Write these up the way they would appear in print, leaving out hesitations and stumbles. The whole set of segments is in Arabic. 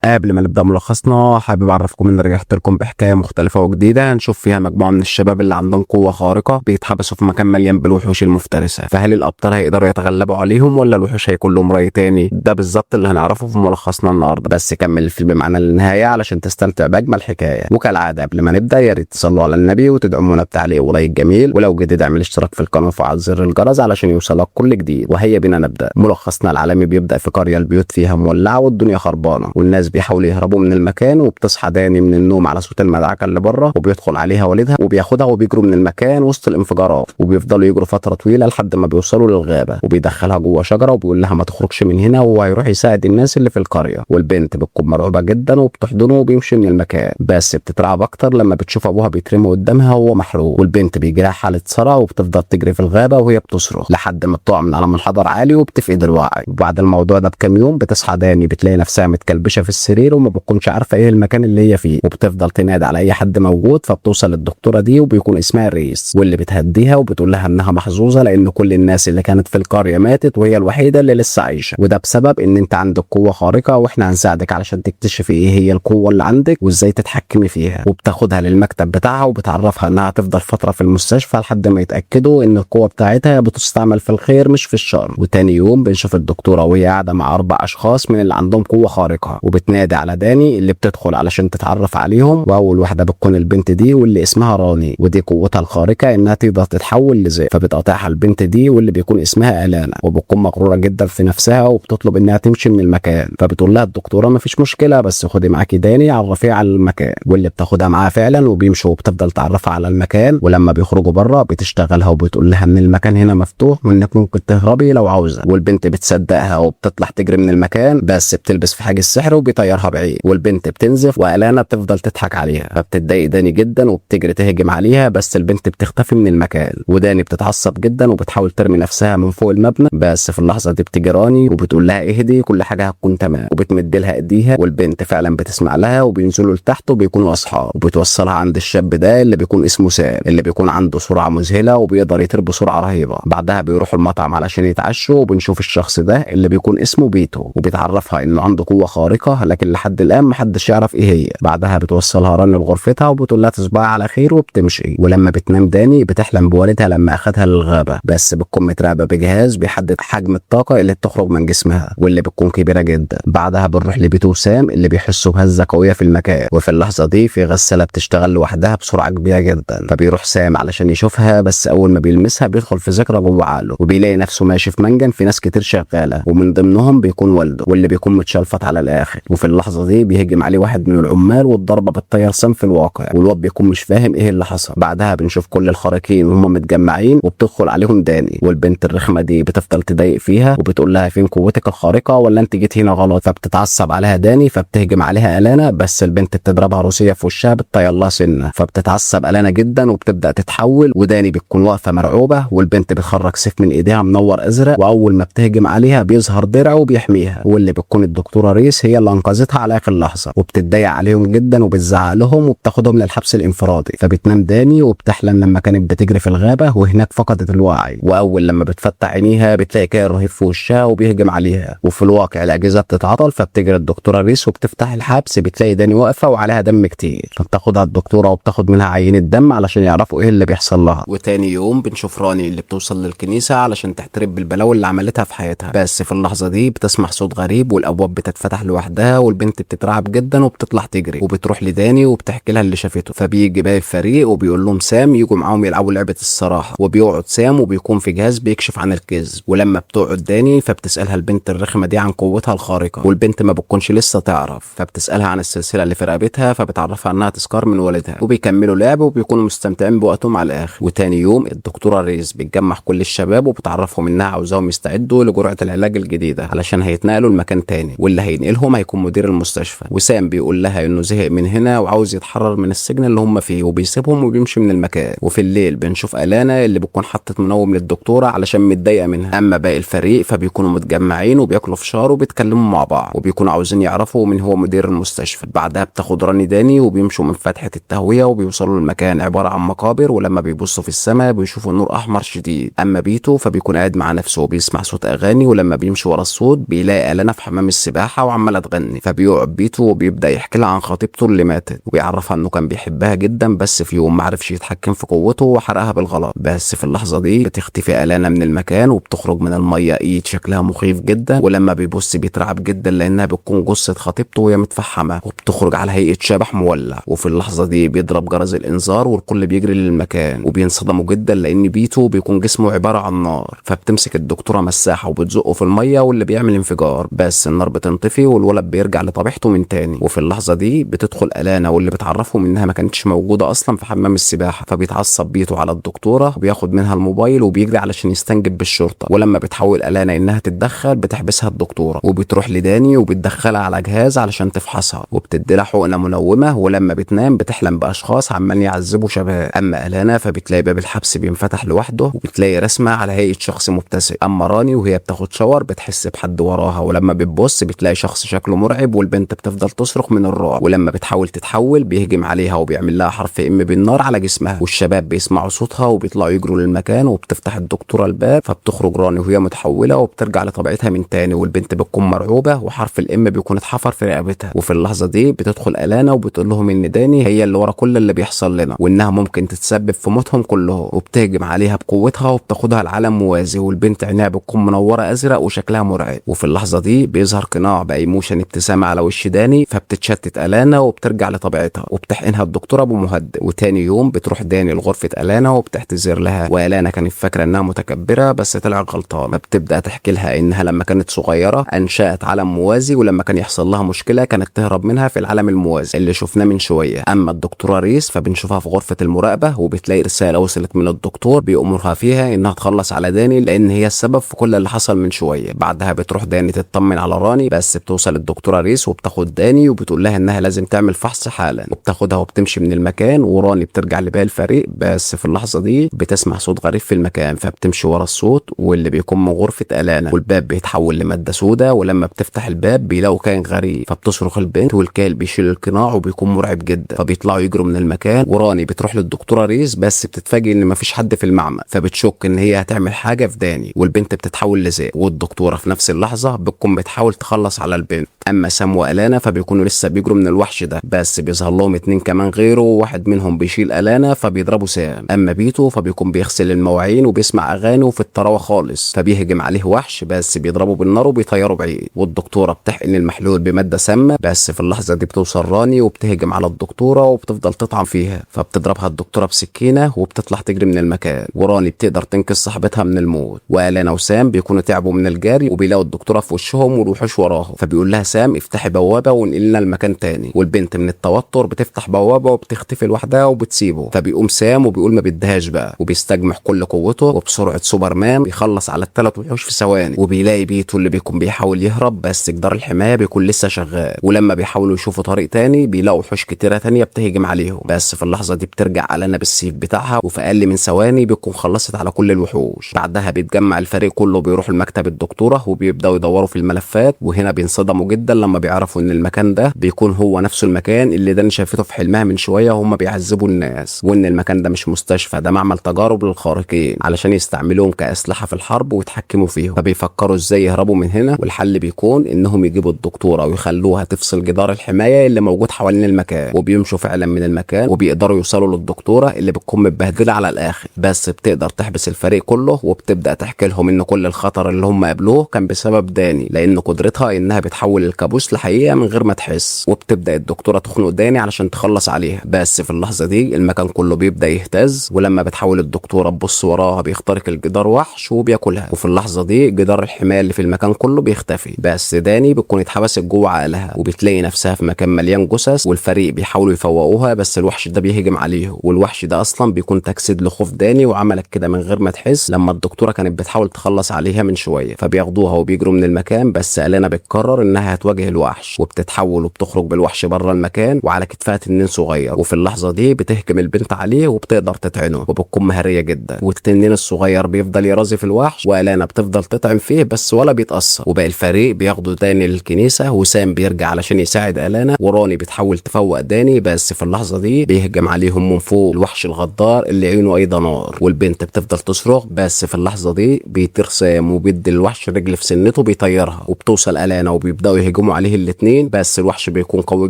قبل ما نبدأ ملخصنا حابب أعرفكم إن رجعت لكم بحكاية مختلفة وجديدة هنشوف فيها مجموعة من الشباب اللي عندهم قوة خارقة بيتحبسوا في مكان مليان بالوحوش المفترسة. فهل الأبطال هيقدروا يتغلبوا عليهم ولا الوحوش هيكون لهم رأي تاني؟ ده بالظبط اللي هنعرفه في ملخصنا النهاردة. بس كمل الفيلم معانا للنهاية علشان تستمتع بأجمل حكاية. وكالعادة قبل ما نبدأ يا ريت تصلوا على النبي وتدعمونا بتعليق ولايك جميل، ولو جديد اعمل اشتراك في القناة وفعل زر الجرس علشان يوصلك كل جديد. وهيا بينا نبدأ. ملخصنا العالمي بيبدأ في قرية البيوت فيها مولعة والدنيا خربانة والناس بيحاولوا يهربوا من المكان، وبتصحى داني من النوم على صوت المدعكه اللي بره، وبيدخل عليها والدها وبياخدها وبيجروا من المكان وسط الانفجارات، وبيفضلوا يجروا فتره طويله لحد ما بيوصلوا للغابه، وبيدخلها جوه شجره وبيقول لها ما تخرجش من هنا وهو هيروح يساعد الناس اللي في القريه. والبنت بتكون مرعوبه جدا وبتحضنه وبيمشي من المكان، بس بتترعب اكتر لما بتشوف ابوها بيترمي قدامها وهو محروق، والبنت بيجي لها حاله صرع وبتفضل تجري في الغابه وهي بتصرخ لحد ما بتقع من على منحدر عالي وبتفقد الوعي. وبعد الموضوع ده بكام يوم بتصحى داني بتلاقي نفسها متكلبشه في السرير وما بتكونش عارفه ايه المكان اللي هي فيه، وبتفضل تنادي على اي حد موجود. فبتوصل للدكتوره دي وبيكون اسمها ريس، واللي بتهديها وبتقول لها انها محظوظه لان كل الناس اللي كانت في القريه ماتت وهي الوحيده اللي لسه عايشه، وده بسبب ان انت عندك قوه خارقه واحنا هنساعدك علشان تكتشفي ايه هي القوه اللي عندك وازاي تتحكمي فيها. وبتاخدها للمكتب بتاعها وبتعرفها انها تفضل فتره في المستشفى لحد ما يتاكدوا ان القوه بتاعتها بتستعمل في الخير مش في الشر. وتاني يوم بنشوف الدكتوره وهي قاعده مع 4 اشخاص من اللي عندهم قوه خارقه، وبتنادي على داني اللي بتدخل علشان تتعرف عليهم. واول واحده بتكون البنت دي واللي اسمها راني، ودي قوتها الخارقه انها تقدر تتحول لذئب، فبتقاطعها البنت دي واللي بيكون اسمها الانا، وبتكون مغروره جدا في نفسها وبتطلب انها تمشي من المكان. فبتقول لها الدكتوره مفيش مشكله بس خدي معاكي داني عرفيه على المكان، واللي بتاخدها معاها فعلا وبيمشوا وبتفضل تعرفها على المكان. ولما بيخرجوا بره بتشتغلها وبتقول لها ان المكان هنا مفتوح وانك ممكن تهربي لو عاوزه، والبنت بتصدقها وبتطلع تجري من المكان، بس بتلبس في حاجز السحر وبيطيرها بعيد، والبنت بتنزف والانا بتفضل تضحك عليها. فبتتضايق داني جدا وبتجري تهجم عليها، بس البنت بتختفي من المكان، وداني بتتعصب جدا وبتحاول ترمي نفسها من فوق المبنى. بس في اللحظه دي بتيجي راني وبتقول لها اهدي كل حاجه هتكون تمام، وبتمد لها ايديها، والبنت فعلا بتسمع لها وبينزلوا لتحت وبيكونوا اصحاب، وبتوصلها عند الشاب ده اللي بيكون اسمه سام اللي بيكون عنده سرعه مذهله وبيقدر يطير بسرعه رهيبه. بعدها بيروحوا المطعم علشان يتعشوا، وبنشوف الشخص ده اللي بيكون اسمه بيتو، وبيتعرفها انه عنده قوه خارقه لكن لحد الان محدش يعرف ايه هي. بعدها بتوصلها راني لغرفتها وبتقول لها تصبحي على خير وبتمشي. ولما بتنام داني بتحلم بوالدها لما اخدها للغابه، بس بتكون متراقبه بجهاز بيحدد حجم الطاقه اللي بتخرج من جسمها واللي بتكون كبيره جدا. بعدها بنروح لبيتو وسام اللي بيحسوا بهزه قويه في المكان، وفي اللحظه دي في غساله بتشتغل لوحدها بسرعه كبيره جدا. فبيروح سام علشان يشوفها، بس اول ما بيلمسها بيدخل في ذكرى جوه عقله، وبيلاقي نفسه ماشي في منجم في ناس كتير شغاله ومن ضمنهم بيكون والده واللي بيكون متشلفط على الاخر. وفي اللحظه دي بيهجم عليه واحد من العمال والضربه بتطير سام في الواقع، والواد بيكون مش فاهم ايه اللي حصل. بعدها بنشوف كل الخارقين وهم متجمعين وبتدخل عليهم داني، والبنت الرخمه دي بتفضل تضايق فيها وبتقول لها فين قوتك الخارقه ولا انت جيت هنا غلط. فبتتعصب عليها داني فبتهجم عليها الانا، بس البنت بتضربها روسيه في وشها بتطير لها سنه، فبتتعصب الانا جدا وبتبدا تتحول، وداني بتكون واقفه مرعوبه، والبنت بتخرج سيف من ايديها منور ازرق، واول ما بتهجم عليها بيظهر درع وبيحميها، واللي بتكون الدكتوره ريس هي اللي انقذتها على اخر لحظه، وبتتضايق عليهم جدا وبتزعق لهم وبتاخدهم للحبس الانفرادي. فبتنام داني وبتحلم لما كانت بتجري في الغابه وهناك فقدت الوعي، واول لما بتفتح عينيها بتلاقي كائن رهيب في وشها وبيهجم عليها، وفي الواقع الاجهزه بتتعطل. فبتجري الدكتوره ريس وبتفتح الحبس بتلاقي داني واقفه وعليها دم كتير، فبتاخدها الدكتوره وبتاخد منها عينه دم علشان يعرفوا ايه اللي بيحصل لها. وتاني يوم بنشوف راني اللي بتوصل للكنيسه علشان تحترب بالبلاوي اللي عملتها في حياتها، بس في اللحظه دي بتسمع صوت غريب والابواب بتتفتح لوحدها، والبنت بتترعب جدا وبتطلع تجري وبتروح لداني وبتحكي لها اللي شافته. فبيجي باقي الفريق وبيقول لهم سام يجوا معاهم يلعبوا لعبه الصراحه، وبيقعد سام وبيكون في جهاز بيكشف عن الكذب. ولما بتقعد داني فبتسالها البنت الرخمه دي عن قوتها الخارقه، والبنت ما بتكونش لسه تعرف، فبتسالها عن السلسله اللي في رقبتها، فبتعرفها انها تذكار من والدها، وبيكملوا لعب وبيكونوا مستمتعين بوقتهم على الاخر. وتاني يوم الدكتوره ريز بتجمع كل الشباب وبتعرفهم انها عاوزاهم يستعدوا لجرعه العلاج الجديده علشان هيتنقلوا لمكان تاني، واللي هينقلهم هيكون مدير المستشفى. وسام بيقول لها انه زهق من هنا وعاوز يتحرر من السجن اللي هم فيه، وبيسيبهم وبيمشي من المكان. وفي الليل بنشوف الانا اللي بتكون حطت منوم للدكتوره علشان متضايقه منها. اما باقي الفريق فبيكونوا متجمعين وبياكلوا فشار وبيتكلموا مع بعض وبيكونوا عاوزين يعرفوا مين هو مدير المستشفى. بعدها بتاخد راني داني وبيمشوا من فتحه التهويه وبيوصلوا للمكان عباره عن مقابر، ولما بيبصوا في السماء بيشوفوا نور احمر شديد. اما بيتو فبيكون قاعد مع نفسه وبيسمع صوت اغاني، ولما بيمشي ورا الصوت بيلاقي الانا في حمام السباحه وعماله تغني. داني. فبيقعد بيتو وبيبدا يحكي لها عن خطيبته اللي ماتت، وبيعرفها انه كان بيحبها جدا، بس في يوم معرفش يتحكم في قوته وحرقها بالغلط. بس في اللحظه دي بتختفي الانا من المكان وبتخرج من الميه ايد شكلها مخيف جدا، ولما بيبص بيترعب جدا لانها بتكون جثه خطيبته وهي متفحمه وبتخرج على هيئه شبح مولع. وفي اللحظه دي بيضرب جرس الانذار والكل بيجري للمكان، وبينصدموا جدا لان بيتو بيكون جسمه عباره عن نار. فبتمسك الدكتوره مساحه وبتزقه في الميه واللي بيعمل انفجار، بس النار بتنطفي والولد بيرجع لطبيعته من تاني. وفي اللحظه دي بتدخل الانا واللي بتعرفهم انها ما كانتش موجوده اصلا في حمام السباحه. فبيتعصب بيتو على الدكتوره وبياخد منها الموبايل وبيجري علشان يستنجد بالشرطه. ولما بتحاول الانا انها تتدخل بتحبسها الدكتوره وبتروح لداني وبتدخلها على جهاز علشان تفحصها، وبتديلها حقنه منومه. ولما بتنام بتحلم باشخاص عمال يعذبوا شباب. اما الانا فبتلاقي باب الحبس بينفتح لوحده وبتلاقي رسمه على هيئه شخص مبتسم. اما راني وهي بتاخد شاور بتحس بحد وراها، ولما بتبص بتلاقي شخص شكله مرعب والبنت بتفضل تصرخ من الرعب. ولما بتحاول تتحول بيهجم عليها وبيعمل لها حرف ام بالنار على جسمها، والشباب بيسمعوا صوتها وبيطلعوا يجروا للمكان. وبتفتح الدكتوره الباب فبتخرج راني وهي متحوله وبترجع لطبيعتها من تاني، والبنت بتكون مرعوبه وحرف الام بيكون اتحفر في رقبتها. وفي اللحظه دي بتدخل الانا وبتقول لهم ان داني هي اللي ورا كل اللي بيحصل لنا وانها ممكن تتسبب في موتهم كلهم، وبتهجم عليها بقوتها وبتاخدها لعالم موازي. والبنت عينيها بتكون منوره ازرق وشكلها مرعب. وفي اللحظه دي بيظهر قناع بايموشن ابتسامه على وش داني، فبتتشتت الانا وبترجع لطبيعتها وبتحقنها الدكتوره بمهدئ. وتاني يوم بتروح داني لغرفه الانا وبتعتذر لها، والانا كانت فاكره انها متكبره بس طلعت غلطانه. بتبدا تحكي لها انها لما كانت صغيره انشات عالم موازي، ولما كان يحصل لها مشكله كانت تهرب منها في العالم الموازي اللي شفناه من شويه. اما الدكتوره ريس فبنشوفها في غرفه المراقبه وبتلاقي رساله وصلت من الدكتور بيأمرها فيها انها تخلص على داني لان هي السبب في كل اللي حصل من شويه. بعدها بتروح داني تطمن على راني، بس بتوصل الدكتوره ريس وبتاخد داني وبتقول لها انها لازم تعمل فحص حالا، وبتاخدها وبتمشي من المكان. وراني بترجع لباقي الفريق، بس في اللحظه دي بتسمع صوت غريب في المكان فبتمشي ورا الصوت واللي بيكون من غرفه الانا، والباب بيتحول لماده سوداء. ولما بتفتح الباب بيلاقوا كائن غريب فبتصرخ البنت والكائن بيشيل القناع وبيكون مرعب جدا، فبيطلعوا يجروا من المكان. وراني بتروح للدكتوره ريس بس بتتفاجئ ان مفيش حد في المعمل، فبتشك ان هي هتعمل حاجه في داني والبنت بتتحول لذئب. والدكتوره في نفس اللحظه بتكون بتحاول تخلص على البنت. اما سام والانا فبيكونوا لسه بيجروا من الوحش ده، بس بيظهر لهم اتنين كمان غيره وواحد منهم بيشيل الانا فبيضربوا سام. اما بيتو فبيكون بيغسل المواعين وبيسمع اغاني وفي الطراوه خالص، فبيهجم عليه وحش بس بيضربه بالنار وبيطيره بعيد. والدكتوره بتحقن المحلول بماده سامه، بس في اللحظه دي بتوصل راني وبتهجم على الدكتوره وبتفضل تطعن فيها، فبتضربها الدكتوره بسكينه وبتطلع تجري من المكان. وراني بتقدر تنقذ صاحبتها من الموت، والانا وسام بيكونوا تعبوا من الجري وبيلاقوا الدكتوره في وشهم والوحوش وراهم. فبيقول لها سام افتحي بوابه ونقلنا لمكان تاني، والبنت من التوتر بتفتح بوابه وبتختفي لوحدها وبتسيبه. فبيقوم سام وبيقول ما بدهاش بقى وبيستجمح كل قوته وبسرعه سوبرمان بيخلص على الثلاث وحوش في ثواني. وبيلاقي بيتو اللي بيكون بيحاول يهرب بس جدار الحمايه بيكون لسه شغال. ولما بيحاولوا يشوفوا طريق تاني بيلاقوا وحوش كتيره تانيه بتهجم عليهم، بس في اللحظه دي بترجع الانا بالسيف بتاعها وفي اقل من ثواني بيكون خلصت على كل الوحوش. بعدها بيتجمع الفريق كله بيروح المكتب الدكتوره وبيبداوا يدوروا في الملفات، وهنا بينصدموا جدا لما بيعرفوا ان المكان ده بيكون هو نفسه المكان اللي داني شافته في حلمها من شويه وهم بيعذبوا الناس، وان المكان ده مش مستشفى، ده معمل تجارب للخارقين علشان يستعملوهم كاسلحه في الحرب ويتحكموا فيهم. فبيفكروا ازاي يهربوا من هنا، والحل بيكون انهم يجيبوا الدكتوره ويخلوها تفصل جدار الحمايه اللي موجود حوالين المكان، وبيمشوا فعلا من المكان وبيقدروا يوصلوا للدكتوره اللي بتكون متبهدله على الاخر، بس بتقدر تحبس الفريق كله وبتبدا تحكي لهم ان كل الخطر اللي هم قابلوه كان بسبب داني، لان قدرتها انها بتحول الكابوس لحقيقه من غير ما تحس. وبتبدا الدكتوره تخنق داني علشان تخلص عليها، بس في اللحظه دي المكان كله بيبدا يهتز، ولما بتحاول الدكتوره تبص وراها بيخترق الجدار وحش وبياكلها. وفي اللحظه دي جدار الحمايه اللي في المكان كله بيختفي، بس داني بتكون اتحبست جوه عقلها وبتلاقي نفسها في مكان مليان جثث، والفريق بيحاولوا يفوقوها بس الوحش ده بيهجم عليهم. والوحش ده اصلا بيكون تجسيد لخوف داني وعملت كده من غير ما تحس لما الدكتوره كانت بتحاول تخلص عليها من شويه. فبياخدوها وبيجروا من المكان، بس الانا بتقرر انها هتواجه الوحش وبتتحول وبتخرج بالوحش بره المكان وعلى كتفها تنين صغير. وفي اللحظه دي بتهجم البنت عليه وبتقدر تطعنه وبتكون مهريه جدا، والتنين الصغير بيفضل يرازي في الوحش والانا بتفضل تطعن فيه بس ولا بيتاثر. وباقي الفريق بياخدوا داني للكنيسه، وسام بيرجع علشان يساعد الانا، وراني بتحاول تفوق داني، بس في اللحظه دي بيهجم عليهم من فوق الوحش الغدار اللي عينه ايضا نار، والبنت بتفضل تصرخ، بس في اللحظه دي بيطير سام وبيدي الوحش رجل في سنته بيطيرها، وبتوصل الانا وبيبداوا يهجموا بيهجموا عليه الاتنين، بس الوحش بيكون قوي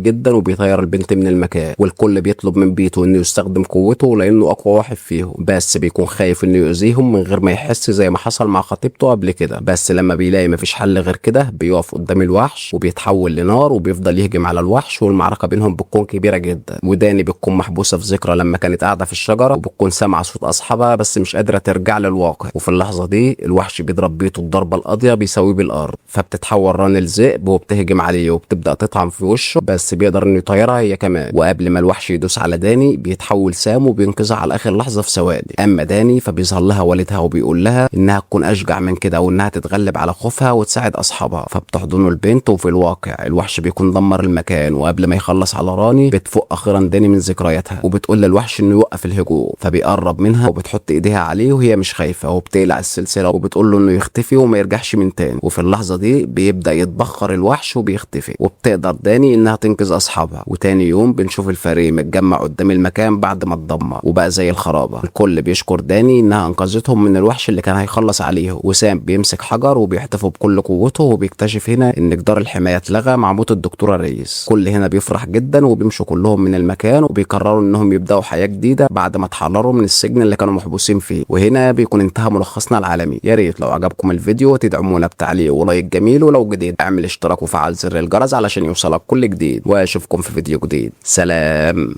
جدا وبيطير البنت من المكان، والكل بيطلب من بيتو انه يستخدم قوته لانه اقوى واحد فيهم، بس بيكون خايف انه يؤذيهم من غير ما يحس زي ما حصل مع خطيبته قبل كده. بس لما بيلاقي مفيش حل غير كده بيقف قدام الوحش وبيتحول لنار وبيفضل يهجم على الوحش، والمعركه بينهم بتكون كبيره جدا. وداني بتكون محبوسه في ذكرى لما كانت قاعده في الشجره وبتكون سامعه صوت اصحابها بس مش قادره ترجع للواقع، وفي اللحظه دي الوحش بيضرب بيته الضربه القاضيه بيساويه بالارض، فبتتحول ران لذئب وبتهجم عليه وبتبدا تطعن في وشه، بس بيقدر انه يطيرها هي كمان. وقبل ما الوحش يدوس على داني بيتحول سام وبينقذها على اخر لحظه في ثواني. اما داني فبيظهر لها والدها وبيقول لها انها تكون اشجع من كده وانها تتغلب على خوفها وتساعد اصحابها، فبتحضنه البنت. وفي الواقع الوحش بيكون دمر المكان، وقبل ما يخلص على راني بتفوق اخيرا داني من ذكرياتها وبتقول للوحش انه يوقف الهجوم، فبيقرب منها وبتحط ايديها عليه وهي مش خايفه وبتقلع السلسله وبتقول له انه يختفي وما يرجعش من تاني. وفي اللحظه دي بيبدا يتبخر الوحش وبيختفي، وبتقدر داني انها تنقذ اصحابها. وتاني يوم بنشوف الفريق متجمع قدام المكان بعد ما اتدمر وبقى زي الخرابه. الكل بيشكر داني انها انقذتهم من الوحش اللي كان هيخلص عليهم، وسام بيمسك حجر وبيحتفوا بكل قوته، وبيكتشف هنا ان جدار الحمايه اتلغى مع موت الدكتوره ريس. كل هنا بيفرح جدا وبيمشوا كلهم من المكان وبيقرروا انهم يبداوا حياه جديده بعد ما اتحرروا من السجن اللي كانوا محبوسين فيه. وهنا بيكون انتهى ملخصنا العالمي. يا ريت لو عجبكم الفيديو تدعمونا بتعليق ولايك جميل، ولو جديد اعمل اشتراك وفعل زر الجرس علشان يوصلك كل جديد، واشوفكم في فيديو جديد. سلام.